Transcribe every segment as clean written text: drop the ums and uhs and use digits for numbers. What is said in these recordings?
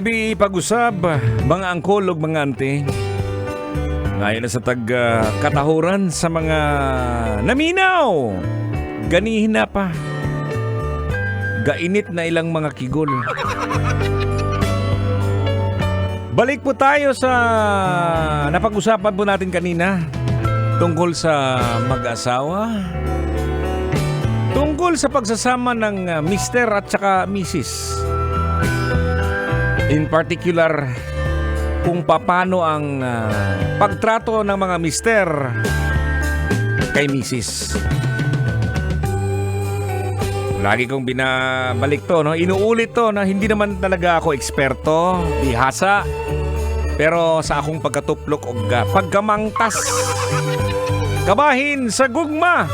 Kagabi pag-usab, mga angkol ug mga ante. Ngayon na sa katahuran sa mga naminaw. Ganihin na pa. Gainit na ilang mga kigol. Balik po tayo sa napag-usapan po natin kanina tungkol sa mag-asawa. Tungkol sa pagsasama ng Mr. at saka Mrs. In particular, kung paano ang pagtrato ng mga Mr. kay Mrs. Lagi kong binabalik to, no? Inuulit to na hindi naman talaga ako eksperto, bihasa. Pero sa akong pagkatuplok o pagkamangtas, kabahin sa gugma,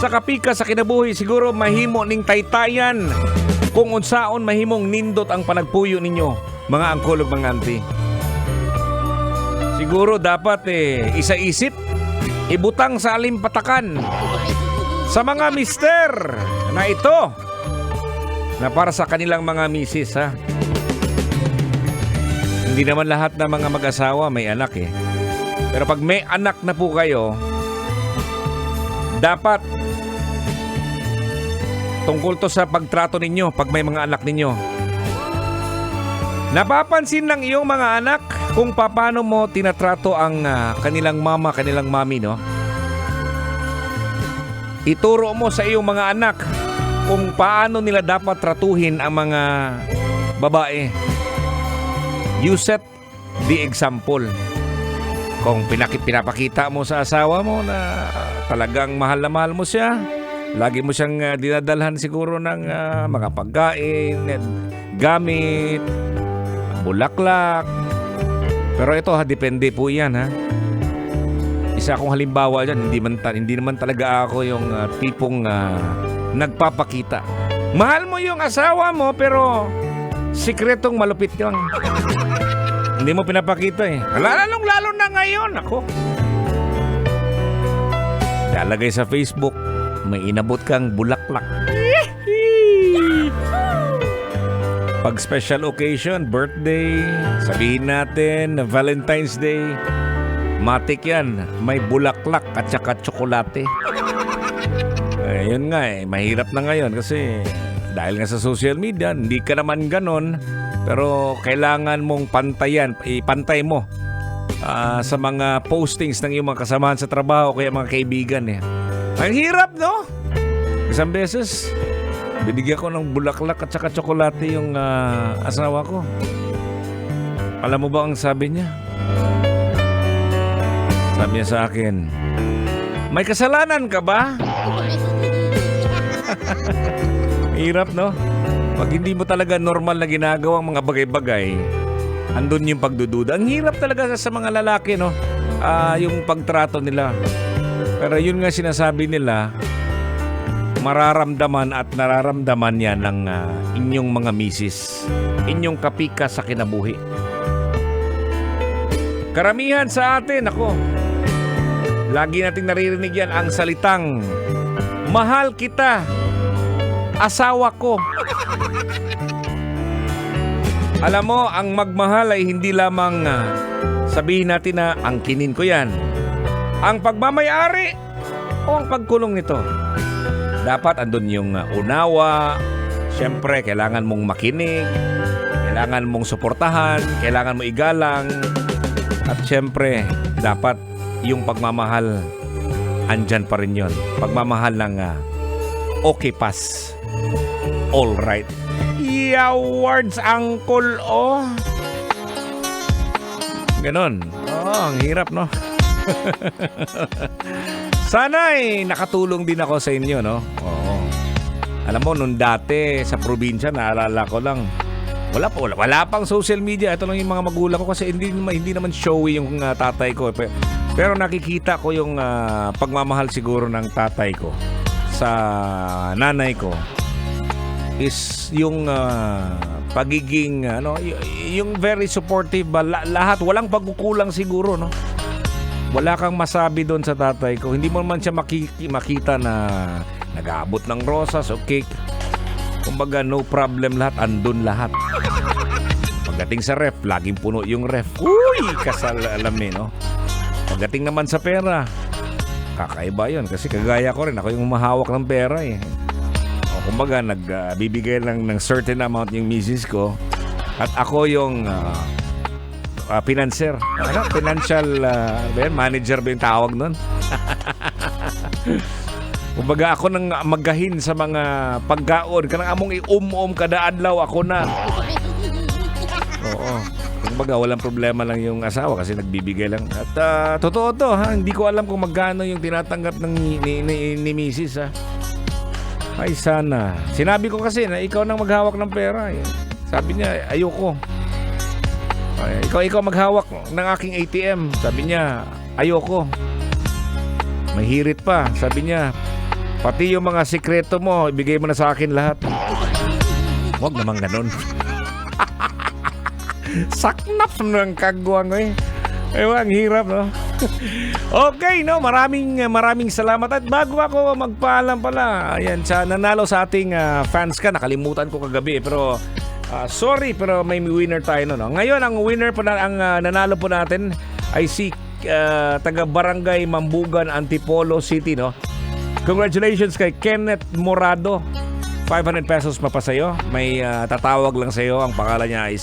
sa kapika sa kinabuhi, siguro mahimo ning taytayan kung unsaon mahimong nindot ang panagpuyo ninyo, mga angkol ug mga auntie. Siguro dapat isa-isip, ibutang sa alimpatakan sa mga mister na ito na para sa kanilang mga misis, ha. Hindi naman lahat na mga mag-asawa may anak Pero pag may anak na po kayo, dapat tungkol to sa pagtrato ninyo pag may mga anak ninyo. Napapansin ng iyong mga anak kung paano mo tinatrato ang kanilang mama, kanilang mami, no? Ituro mo sa iyong mga anak kung paano nila dapat tratuhin ang mga babae. You set the example. Kung pinapakita mo sa asawa mo na talagang mahal na mahal mo siya, lagi mo siyang dinadalhan siguro ng mga pagkain, gamit, bulaklak. Pero ito depende po yan, ha. Isa akong halimbawa dyan, hindi naman talaga ako yung tipong nagpapakita. Mahal mo yung asawa mo pero sikretong malupit lang. Hindi mo pinapakita Lalo na ngayon, ako. Lalagay sa Facebook, may inabot kang bulaklak. Pag special occasion, birthday, sabihin natin Valentine's Day, matik yan, may bulaklak at saka tsokolate. Yun nga mahirap na ngayon kasi dahil nga sa social media, hindi ka naman ganon. Pero kailangan mong ipantay mo sa mga postings ng iyong mga kasamahan sa trabaho, kaya mga kaibigan. Ang hirap, no? Isang beses, binigyan ko ng bulaklak at saka tsokolate yung asawa ko. Alam mo ba ang sabi niya? Sabi niya sa akin, may kasalanan ka ba? Hirap, no? Pag hindi mo talaga normal na ginagawang mga bagay-bagay, andun yung pagdududa. Ang hirap talaga sa mga lalaki, no? Yung pagtrato nila. Pero yun nga sinasabi nila, mararamdaman at nararamdaman yan ng inyong mga misis, inyong kapika sa kinabuhi. Karamihan sa atin, lagi nating naririnig yan ang salitang, mahal kita, asawa ko. Alam mo, ang magmahal ay hindi lamang sabihin natin na angkinin ko yan. Ang pagmamayari o ang pagkulong nito. Dapat andun yung unawa. Siyempre, kailangan mong makinig. Kailangan mong suportahan. Kailangan mo igalang. At siyempre, dapat yung pagmamahal, andyan pa rin yun. Pagmamahal ng okay pass. All right. Words, angkol, ganon. Ang hirap, no? Sana'y nakatulong din ako sa inyo, no? Oo. Alam mo, nung dati sa probinsya, naalala ko lang, wala pang social media. Ito lang yung mga magulang ko kasi hindi naman showy yung tatay ko. Pero nakikita ko yung pagmamahal siguro ng tatay ko sa nanay ko is yung pagiging yung very supportive ba, lahat walang pagkukulang siguro, no? Wala kang masabi doon sa tatay ko. Hindi mo man siya makita na nag-aabot ng rosas o cake. Kumbaga no problem, lahat andun lahat. Pagdating sa ref, laging puno yung ref. Uy, kasal alam no? Pagdating naman sa pera, kakaiba yun. Kasi kagaya ko rin, ako yung humahawak ng pera eh. O kumbaga, nagbibigay ng certain amount yung misis ko. At ako yung financier. Financial manager ba yung tawag nun? Kumbaga ako nang magahin sa mga pagkaon. Kanang among i-um-um kada adlaw ako na. Oo. Kumbaga walang problema lang yung asawa kasi nagbibigay lang. At totoo to ha. Hindi ko alam kung magkano yung tinatanggap ng ni Mrs. ha. Ay sana. Sinabi ko kasi na ikaw nang maghawak ng pera. Eh. Sabi niya ayoko. Ay, ikaw maghawak ng aking ATM. Sabi niya ayoko. Mahirit pa. Sabi niya pati yung mga sikreto mo, ibigay mo na sa akin lahat. Huwag naman ganun. Saknap ng kagwang eh. Ang hirap, no? Okay, no? Maraming salamat. At bago ako magpaalam pala, ayan, nanalo sa ating fans ka. Nakalimutan ko kagabi. Pero, sorry, pero may winner tayo, no? Ngayon, ang winner po ang nanalo po natin ay si taga Barangay Mambugan, Antipolo City, no? Congratulations kay Kenneth Morado. 500 pesos mapasayo. May tatawag lang sa'yo. Ang pangalan niya ay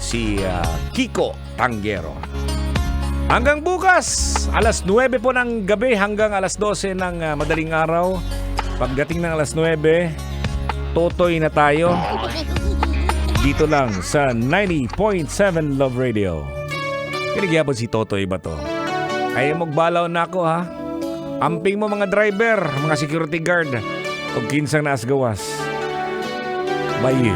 si Kiko Tanggero. Hanggang bukas, alas 9 po ng gabi hanggang alas 12 ng madaling araw. Pagdating ng alas 9, totoy na tayo. Dito lang sa 90.7 Love Radio. Kinigiyapon si Totoy ba to? Ay magbalaw na ako ha. Amping mo mga driver, mga security guard, o kinsang naas gawas. By you.